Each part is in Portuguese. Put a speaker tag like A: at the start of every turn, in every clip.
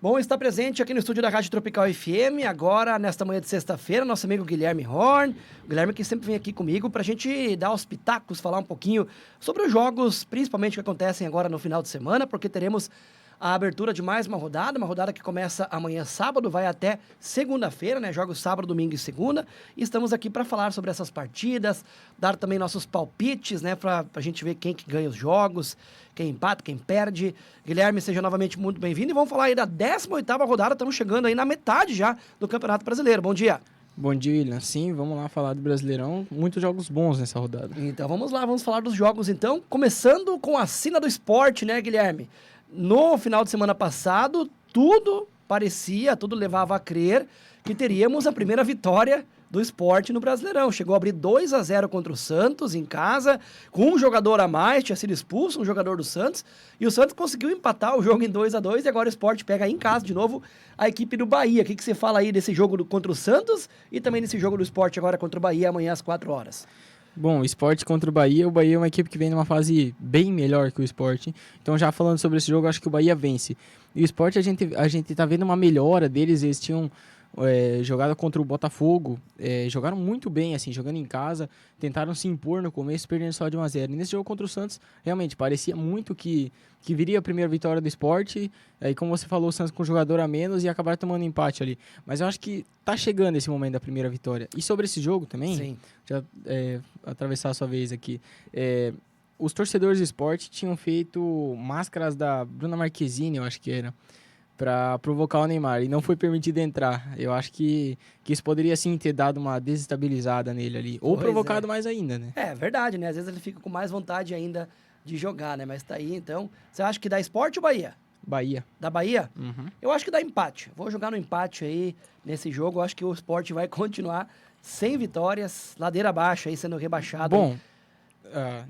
A: Bom estar presente aqui no estúdio da Rádio Tropical FM, agora, nesta manhã de sexta-feira, nosso amigo Guilherme Horn. O Guilherme que sempre vem aqui comigo para a gente dar os pitacos, falar um pouquinho sobre os jogos, principalmente que acontecem agora no final de semana, porque teremos a abertura de mais uma rodada que começa amanhã sábado, vai até segunda-feira, né? Jogos sábado, domingo e segunda. E estamos aqui para falar sobre essas partidas, dar também nossos palpites, né? Para a gente ver quem que ganha os jogos, quem empata, quem perde. Guilherme, seja novamente muito bem-vindo. E vamos falar aí da 18ª rodada, estamos chegando aí na metade já do Campeonato Brasileiro. Bom dia.
B: Bom dia, William. Sim, vamos lá falar do Brasileirão. Muitos jogos bons nessa rodada.
A: Então vamos lá, vamos falar dos jogos então. Começando com a Sina do Esporte, né, Guilherme? No final de semana passado, tudo levava a crer que teríamos a primeira vitória do Sport no Brasileirão. Chegou a abrir 2-0 contra o Santos em casa, com um jogador a mais, tinha sido expulso, um jogador do Santos, e o Santos conseguiu empatar o jogo em 2-2, e agora o Sport pega em casa de novo a equipe do Bahia. O que você fala aí desse jogo contra o Santos e também desse jogo do Sport agora contra o Bahia amanhã às 4 horas?
B: Bom, o Sport contra o Bahia é uma equipe que vem numa fase bem melhor que o Sport. Então, já falando sobre esse jogo, acho que o Bahia vence. E o Sport, a gente tá vendo uma melhora deles. Eles tinham jogado contra o Botafogo, jogaram muito bem, assim, jogando em casa, tentaram se impor no começo, perdendo só de 1-0. E nesse jogo contra o Santos, realmente, parecia muito que viria a primeira vitória do Sport, aí como você falou, o Santos com um jogador a menos e acabaram tomando empate ali. Mas eu acho que tá chegando esse momento da primeira vitória. E sobre esse jogo também,
A: Sim.
B: já atravessar a sua vez aqui, os torcedores do Sport tinham feito máscaras da Bruna Marquezine, eu acho que era, para provocar o Neymar, e não foi permitido entrar. Eu acho que isso poderia sim ter dado uma desestabilizada nele ali, ou provocado mais ainda, né?
A: É verdade, né? Às vezes ele fica com mais vontade ainda de jogar, né? Mas tá aí, então. Você acha que dá Sport ou Bahia?
B: Bahia.
A: Da Bahia?
B: Uhum.
A: Eu acho que dá empate. Vou jogar no empate aí nesse jogo. Eu acho que o Sport vai continuar sem vitórias, ladeira abaixo aí, sendo rebaixado.
B: Bom,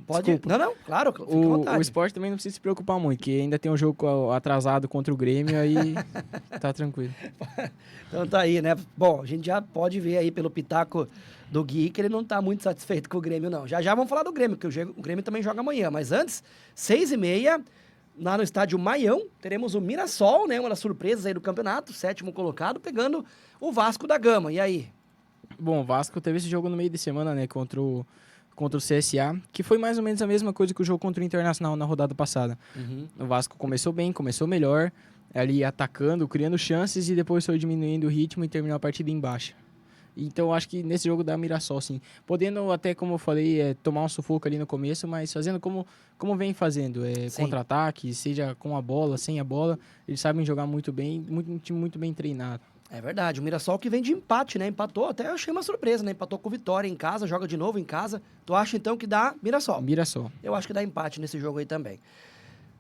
A: pode.
B: Desculpa.
A: Não, claro, fica à vontade.
B: O Sport também não precisa se preocupar muito, que ainda tem um jogo atrasado contra o Grêmio, aí tá tranquilo.
A: Então tá aí, né? Bom, a gente já pode ver aí pelo pitaco do Gui que ele não tá muito satisfeito com o Grêmio, não. Já vamos falar do Grêmio, que o Grêmio também joga amanhã. Mas antes, 6h30, lá no estádio Maião, teremos o Mirassol, né? Uma das surpresas aí do campeonato, 7º colocado, pegando o Vasco da Gama. E aí?
B: Bom, o Vasco teve esse jogo no meio de semana, né? Contra o CSA, que foi mais ou menos a mesma coisa que o jogo contra o Internacional na rodada passada.
A: Uhum.
B: O Vasco começou bem, começou melhor, ali atacando, criando chances e depois foi diminuindo o ritmo e terminou a partida em baixa. Então eu acho que nesse jogo dá Mirassol, sim. Podendo até, como eu falei, tomar um sufoco ali no começo, mas fazendo como vem fazendo. Contra-ataque, seja com a bola, sem a bola, eles sabem jogar muito bem, um time muito bem treinado.
A: É verdade, o Mirassol que vem de empate, né? Empatou, até eu achei uma surpresa, né? Empatou com Vitória em casa, joga de novo em casa. Tu acha então que dá Mirassol?
B: Mirassol.
A: Eu acho que dá empate nesse jogo aí também.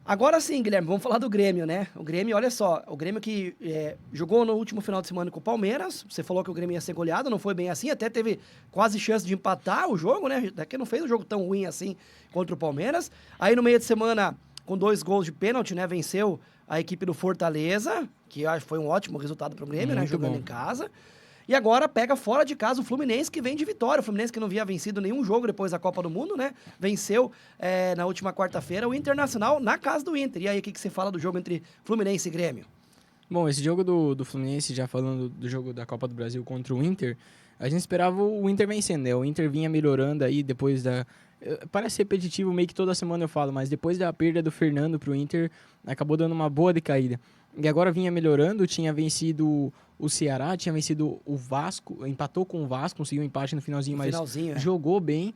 A: Agora sim, Guilherme, vamos falar do Grêmio, né? O Grêmio, olha só, o Grêmio que jogou no último final de semana com o Palmeiras, você falou que o Grêmio ia ser goleado, não foi bem assim, até teve quase chance de empatar o jogo, né? Daqui não fez um jogo tão ruim assim contra o Palmeiras. Aí no meio de semana, com 2 gols de pênalti, né? Venceu a equipe do Fortaleza, que eu acho que foi um ótimo resultado para o Grêmio, né? Jogando em casa. E agora pega fora de casa o Fluminense, que vem de vitória. O Fluminense que não havia vencido nenhum jogo depois da Copa do Mundo, né? Venceu na última quarta-feira o Internacional na casa do Inter. E aí, o que você fala do jogo entre Fluminense e Grêmio?
B: Bom, esse jogo do Fluminense, já falando do jogo da Copa do Brasil contra o Inter, a gente esperava o Inter vencendo, né? O Inter vinha melhorando aí depois da... Parece repetitivo, meio que toda semana eu falo, mas depois da perda do Fernando pro Inter, acabou dando uma boa decaída. E agora vinha melhorando, tinha vencido o Ceará, tinha vencido o Vasco, empatou com o Vasco, conseguiu um empate no finalzinho, mas jogou bem.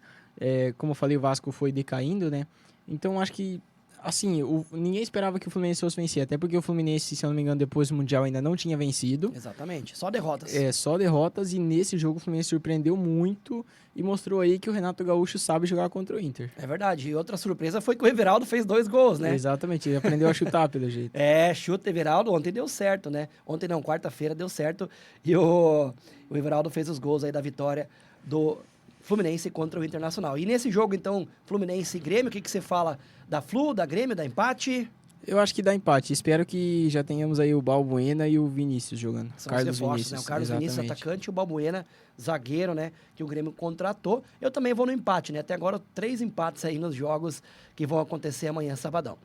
B: Como eu falei, o Vasco foi decaindo, né? Então, acho que, assim, ninguém esperava que o Fluminense fosse vencer, até porque o Fluminense, se eu não me engano, depois do Mundial ainda não tinha vencido.
A: Exatamente, só derrotas.
B: Só derrotas, e nesse jogo o Fluminense surpreendeu muito e mostrou aí que o Renato Gaúcho sabe jogar contra o Inter.
A: É verdade, e outra surpresa foi que o Everaldo fez 2 gols, né?
B: Exatamente, ele aprendeu a chutar pelo jeito.
A: Chuta Everaldo, ontem deu certo, né? Ontem não, quarta-feira deu certo, e o Everaldo fez os gols aí da vitória do Fluminense contra o Internacional. E nesse jogo, então, Fluminense e Grêmio, o que você fala da Flu, da Grêmio, da empate?
B: Eu acho que dá empate. Espero que já tenhamos aí o Balbuena e o Vinícius jogando.
A: São Carlos Vinícius, né? O Carlos Vinícius, atacante, e o Balbuena, zagueiro, né? Que o Grêmio contratou. Eu também vou no empate, né? Até agora, 3 empates aí nos jogos que vão acontecer amanhã, sabadão.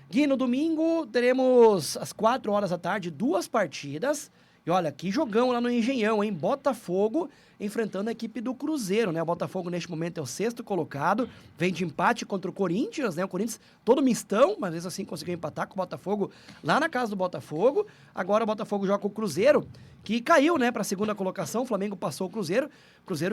A: Gui, no domingo teremos às 4 horas da tarde 2 partidas. E olha, que jogão lá no Engenhão, hein? Botafogo enfrentando a equipe do Cruzeiro, né? O Botafogo neste momento é o 6º colocado, vem de empate contra o Corinthians, né? O Corinthians todo mistão, mas mesmo assim conseguiu empatar com o Botafogo lá na casa do Botafogo. Agora o Botafogo joga com o Cruzeiro, que caiu, né, para a 2ª colocação. O Flamengo passou o Cruzeiro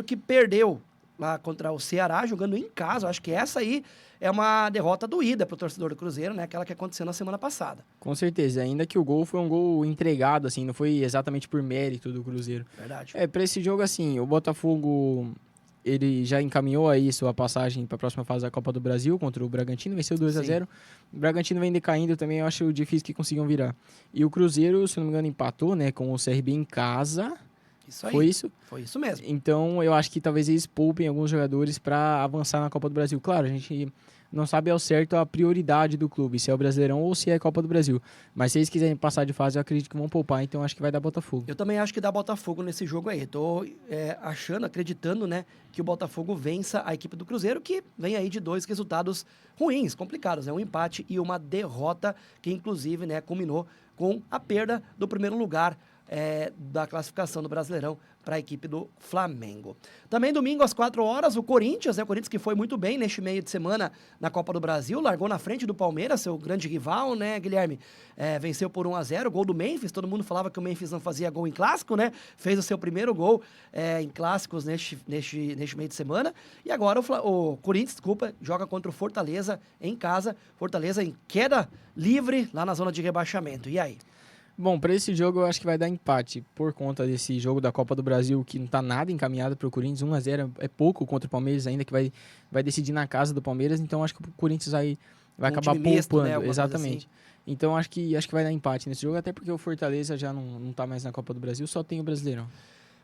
A: que perdeu lá contra o Ceará, jogando em casa. Eu acho que essa aí é uma derrota doída pro torcedor do Cruzeiro, né? Aquela que aconteceu na semana passada.
B: Com certeza, ainda que o gol foi um gol entregado, assim, não foi exatamente por mérito do Cruzeiro.
A: Verdade.
B: Para esse jogo, assim, o Botafogo, ele já encaminhou aí sua passagem para a próxima fase da Copa do Brasil contra o Bragantino, venceu 2-0. O Bragantino vem decaindo também, eu acho difícil que consigam virar. E o Cruzeiro, se não me engano, empatou, né, com o CRB em casa.
A: Isso aí.
B: Foi isso?
A: Foi isso mesmo.
B: Então, eu acho que talvez eles poupem alguns jogadores para avançar na Copa do Brasil. Claro, a gente não sabe ao certo a prioridade do clube, se é o Brasileirão ou se é a Copa do Brasil. Mas se eles quiserem passar de fase, eu acredito que vão poupar, então acho que vai dar Botafogo.
A: Eu também acho que dá Botafogo nesse jogo aí. Tô acreditando, né, que o Botafogo vença a equipe do Cruzeiro, que vem aí de 2 resultados ruins, complicados, né? Um empate e uma derrota, que inclusive, né, culminou com a perda do primeiro lugar da classificação do Brasileirão para a equipe do Flamengo. Também domingo às 4 horas, o Corinthians, né? O Corinthians que foi muito bem neste meio de semana na Copa do Brasil, largou na frente do Palmeiras, seu grande rival, né, Guilherme? Venceu por 1-0, gol do Memphis, todo mundo falava que o Memphis não fazia gol em clássico, né? Fez o seu primeiro gol em clássicos neste meio de semana, e agora o Corinthians, joga contra o Fortaleza em casa, Fortaleza em queda livre lá na zona de rebaixamento. E aí?
B: Bom, para esse jogo eu acho que vai dar empate, por conta desse jogo da Copa do Brasil que não está nada encaminhado para o Corinthians. 1-0 é pouco contra o Palmeiras ainda, que vai decidir na casa do Palmeiras, então acho que o Corinthians vai acabar poupando.
A: Né,
B: exatamente.
A: Assim.
B: Então acho que vai dar empate nesse jogo, até porque o Fortaleza já não está mais na Copa do Brasil, só tem o Brasileirão.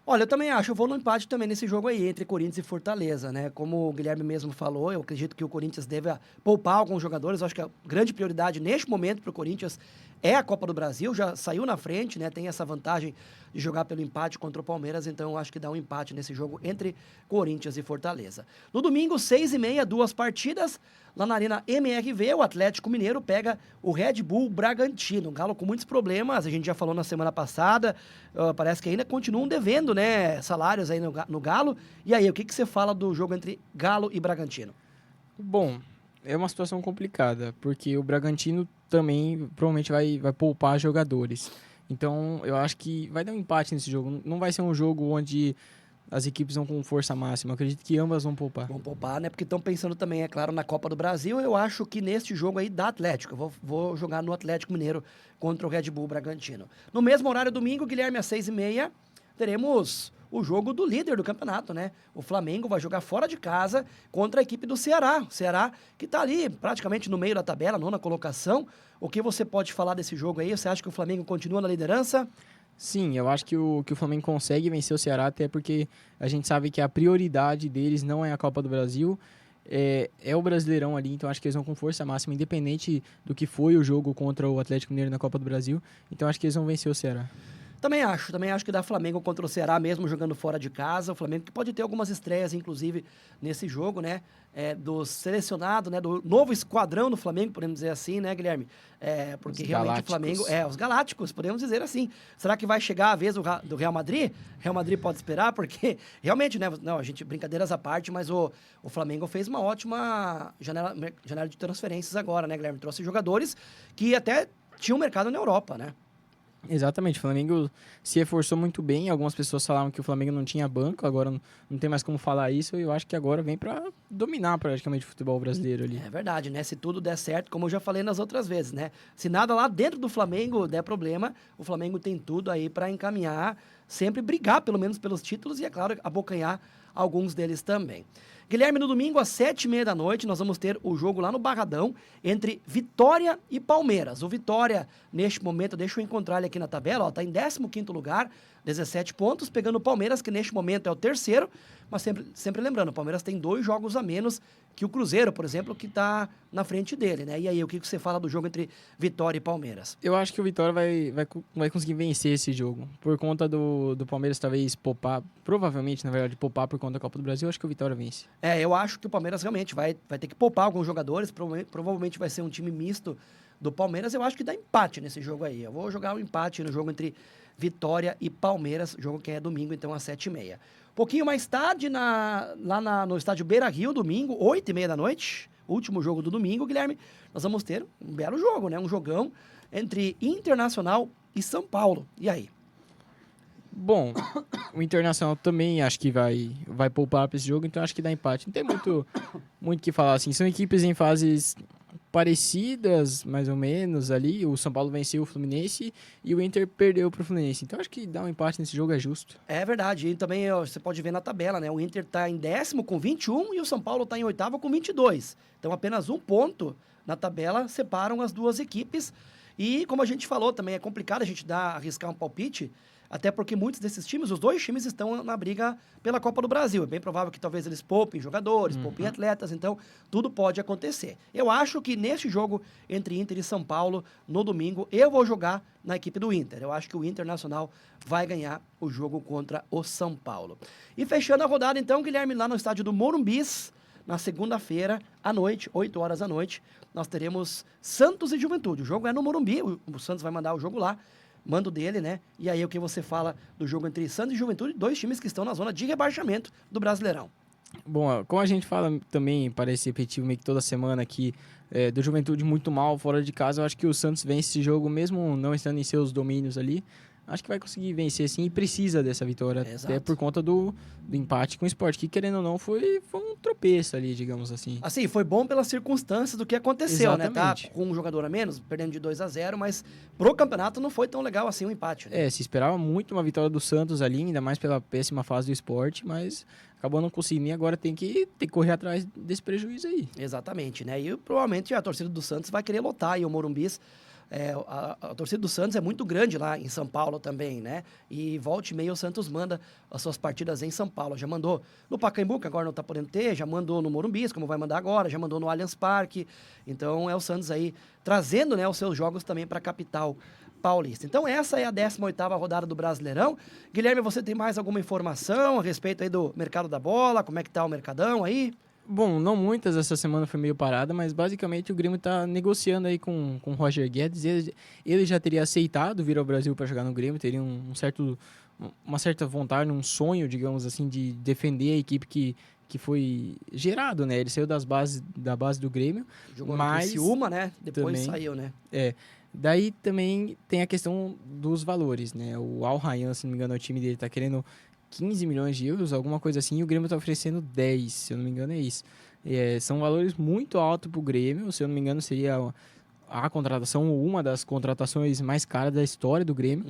A: Olha, eu também acho, eu vou no empate também nesse jogo aí, entre Corinthians e Fortaleza, né? Como o Guilherme mesmo falou, eu acredito que o Corinthians deve poupar alguns jogadores. Eu acho que a grande prioridade neste momento para o Corinthians é a Copa do Brasil, já saiu na frente, né? Tem essa vantagem de jogar pelo empate contra o Palmeiras, então eu acho que dá um empate nesse jogo entre Corinthians e Fortaleza. No domingo, 6h30, 2 partidas, lá na Arena MRV, o Atlético Mineiro pega o Red Bull Bragantino. Um Galo com muitos problemas, a gente já falou na semana passada, parece que ainda continuam devendo, né, salários aí no Galo. E aí, o que você fala do jogo entre Galo e Bragantino?
B: Bom, é uma situação complicada, porque o Bragantino também provavelmente vai poupar jogadores. Então, eu acho que vai dar um empate nesse jogo. Não vai ser um jogo onde as equipes vão com força máxima. Eu acredito que ambas vão poupar.
A: Vão poupar, né? Porque estão pensando também, é claro, na Copa do Brasil. Eu acho que neste jogo aí dá Atlético. Eu vou jogar no Atlético Mineiro contra o Red Bull Bragantino. No mesmo horário, domingo, Guilherme, às 6h30, teremos o jogo do líder do campeonato, né? O Flamengo vai jogar fora de casa contra a equipe do Ceará. O Ceará que tá ali praticamente no meio da tabela, 9ª colocação. O que você pode falar desse jogo aí? Você acha que o Flamengo continua na liderança?
B: Sim, eu acho que o Flamengo consegue vencer o Ceará, até porque a gente sabe que a prioridade deles não é a Copa do Brasil, é o Brasileirão ali, então acho que eles vão com força máxima, independente do que foi o jogo contra o Atlético Mineiro na Copa do Brasil, então acho que eles vão vencer o Ceará.
A: Também acho que dá Flamengo contra o Ceará, mesmo jogando fora de casa. O Flamengo que pode ter algumas estreias, inclusive, nesse jogo, né? Do selecionado, né? Do novo esquadrão do Flamengo, podemos dizer assim, né, Guilherme? Porque
B: Os
A: realmente
B: Galácticos.
A: o Flamengo... os Galácticos, podemos dizer assim. Será que vai chegar a vez do Real Madrid? Real Madrid pode esperar, porque realmente, né? Não, a gente, brincadeiras à parte, mas o Flamengo fez uma ótima janela de transferências agora, né, Guilherme? Trouxe jogadores que até tinham mercado na Europa, né?
B: Exatamente, o Flamengo se reforçou muito bem. Algumas pessoas falavam que o Flamengo não tinha banco, agora não tem mais como falar isso. E eu acho que agora vem para dominar praticamente o futebol brasileiro ali.
A: É verdade, né? Se tudo der certo, como eu já falei nas outras vezes, né? Se nada lá dentro do Flamengo der problema, o Flamengo tem tudo aí para encaminhar, sempre brigar pelo menos pelos títulos e, é claro, abocanhar alguns deles também. Guilherme, no domingo, às 7h30 da noite, nós vamos ter o jogo lá no Barradão entre Vitória e Palmeiras. O Vitória, neste momento, deixa eu encontrar ele aqui na tabela, está em 15º lugar, 17 pontos, pegando o Palmeiras, que neste momento é o terceiro, mas sempre lembrando, o Palmeiras tem 2 jogos a menos que o Cruzeiro, por exemplo, que está na frente dele, né? E aí, o que você fala do jogo entre Vitória e Palmeiras?
B: Eu acho que o Vitória vai conseguir vencer esse jogo. Por conta do Palmeiras talvez poupar, provavelmente, na verdade, poupar por conta da Copa do Brasil, eu acho que o Vitória vence.
A: Eu acho que o Palmeiras realmente vai ter que poupar alguns jogadores, provavelmente vai ser um time misto do Palmeiras. Eu acho que dá empate nesse jogo aí. Eu vou jogar um empate no jogo entre Vitória e Palmeiras, jogo que é domingo, então às 7h30. Pouquinho mais tarde, no estádio Beira-Rio, domingo, 8h30 da noite, último jogo do domingo, Guilherme, nós vamos ter um belo jogo, né? Um jogão entre Internacional e São Paulo. E aí?
B: Bom, o Internacional também acho que vai poupar para esse jogo, então acho que dá empate. Não tem muito o que falar, assim. São equipes em fases parecidas, mais ou menos, ali. O São Paulo venceu o Fluminense e o Inter perdeu para o Fluminense. Então acho que dar um empate nesse jogo é justo.
A: É verdade. E também você pode ver na tabela, né? O Inter está em 10º com 21 e o São Paulo está em 8º com 22. Então apenas um ponto na tabela separam as duas equipes. E como a gente falou, também é complicado a gente arriscar um palpite, até porque muitos desses times, os dois times estão na briga pela Copa do Brasil. É bem provável que talvez eles poupem jogadores, poupem atletas, então tudo pode acontecer. Eu acho que neste jogo entre Inter e São Paulo, no domingo, eu vou jogar na equipe do Inter. Eu acho que o Internacional vai ganhar o jogo contra o São Paulo. E fechando a rodada, então, Guilherme, lá no estádio do Morumbis, na segunda-feira, à noite, 8h da noite, nós teremos Santos e Juventude. O jogo é no Morumbi, o Santos vai mandar o jogo lá, mando dele, né? E aí o que você fala do jogo entre Santos e Juventude, dois times que estão na zona de rebaixamento do Brasileirão.
B: Bom, como a gente fala também, parece repetitivo meio que toda semana aqui, do Juventude muito mal fora de casa, eu acho que o Santos vence esse jogo, mesmo não estando em seus domínios ali. Acho que vai conseguir vencer sim e precisa dessa vitória, até por conta do empate com o Sport, que querendo ou não foi um tropeço ali, digamos assim.
A: Assim, foi bom pelas circunstâncias do que aconteceu,
B: Exatamente.
A: né? Tá com um jogador a menos, perdendo de 2-0, mas pro campeonato não foi tão legal assim o empate, né?
B: Se esperava muito uma vitória do Santos ali, ainda mais pela péssima fase do Sport, mas acabou não conseguindo e agora tem que correr atrás desse prejuízo aí.
A: Exatamente, né? E provavelmente a torcida do Santos vai querer lotar e o Morumbis. A torcida do Santos é muito grande lá em São Paulo também, né? E volta e meia o Santos manda as suas partidas em São Paulo. Já mandou no Pacaembu, que agora não tá podendo ter, já mandou no Morumbis, como vai mandar agora, já mandou no Allianz Parque. Então é o Santos aí trazendo, né, os seus jogos também para a capital paulista. Então essa é a 18ª rodada do Brasileirão. Guilherme, você tem mais alguma informação a respeito aí do mercado da bola? Como é que tá o mercadão aí?
B: Bom, não muitas, essa semana foi meio parada, mas basicamente o Grêmio está negociando aí com o Roger Guedes. Ele já teria aceitado vir ao Brasil para jogar no Grêmio, teria uma certa vontade, um sonho, digamos assim, de defender a equipe que foi gerado, né? Ele saiu da base do Grêmio.
A: Jogou no
B: mas
A: Criciúma, né? Depois
B: também,
A: saiu, né?
B: Daí também tem a questão dos valores, né? O Al Rayyan, se não me engano, o time dele está querendo 15 milhões de euros, alguma coisa assim, e o Grêmio está oferecendo 10, se eu não me engano é isso. São valores muito altos para o Grêmio, se eu não me engano seria a contratação, uma das contratações mais caras da história do Grêmio.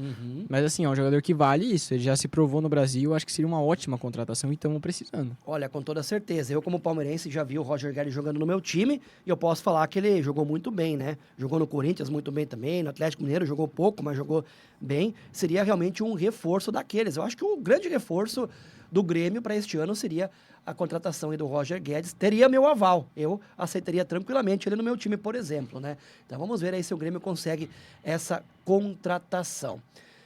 B: Mas assim, é um jogador que vale isso, ele já se provou no Brasil, acho que seria uma ótima contratação e estamos precisando.
A: Olha, com toda certeza, eu como palmeirense já vi o Roger Guedes jogando no meu time e eu posso falar que ele jogou muito bem, né? Jogou no Corinthians muito bem também, no Atlético Mineiro jogou pouco, mas jogou bem. Seria realmente um reforço daqueles. Eu acho que o grande reforço do Grêmio para este ano seria a contratação aí do Roger Guedes. Teria meu aval. Eu aceitaria tranquilamente ele no meu time, por exemplo, né? Então vamos ver aí se o Grêmio consegue essa contratação.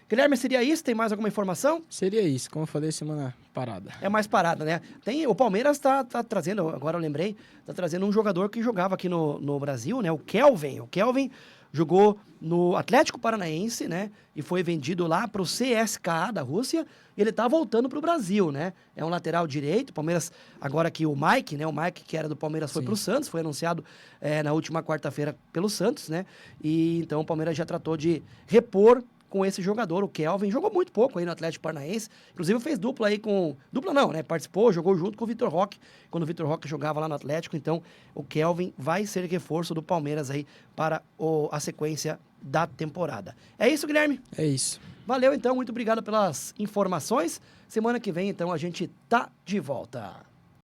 A: Guilherme, seria isso? Tem mais alguma informação?
B: Seria isso, como eu falei, semana parada.
A: É mais parada, né? O Palmeiras tá trazendo, agora eu lembrei, tá trazendo um jogador que jogava aqui no Brasil, né? O Kelvin. O Kelvin jogou no Atlético Paranaense, né? E foi vendido lá para o CSKA da Rússia. E ele tá voltando para o Brasil, né? É um lateral direito. Palmeiras, agora que o Mike, né? O Mike, que era do Palmeiras, foi para o Santos. Foi anunciado na última quarta-feira pelo Santos, né? E então o Palmeiras já tratou de repor com esse jogador, o Kelvin. Jogou muito pouco aí no Atlético Paranaense. Inclusive fez dupla aí com... Dupla não, né? Participou, jogou junto com o Vitor Roque, quando o Vitor Roque jogava lá no Atlético. Então, o Kelvin vai ser reforço do Palmeiras aí para a sequência da temporada. É isso, Guilherme?
B: É isso.
A: Valeu, então. Muito obrigado pelas informações. Semana que vem, então, a gente tá de volta.